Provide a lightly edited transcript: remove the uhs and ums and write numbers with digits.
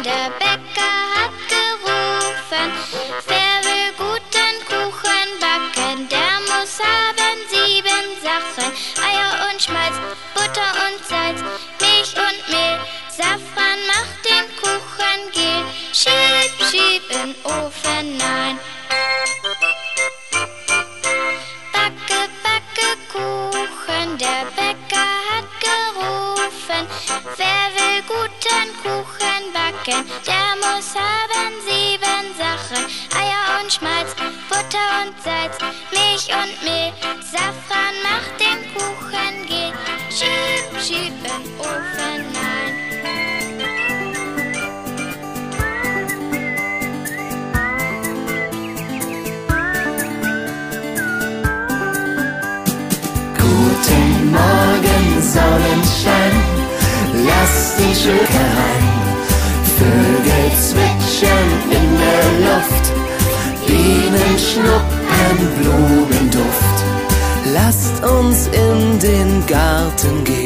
der Bäcker hat gerufen. Wer will guten Kuchen backen, der muss haben 7 Sachen. Eier und Schmalz, Butter und Salz, Milch und Mehl, Safran macht den Kuchen gel. Schieb, schieb in Ofen, nein. Backe, backe Kuchen, der Bäcker hat gerufen. Wer will guten Kuchen backen, der muss haben 7 Sachen. Eier und Schmalz, Butter und Salz, Milch und Mehl, Safran macht den Kuchen gel. Schieb, schieb in Ofen, nein. Guten Morgen, Sonnenschein, lass dich schön herein. Vögel zwitschern in der Luft, Bienen schnuppern Blumenduft. Lasst uns in den Garten gehen.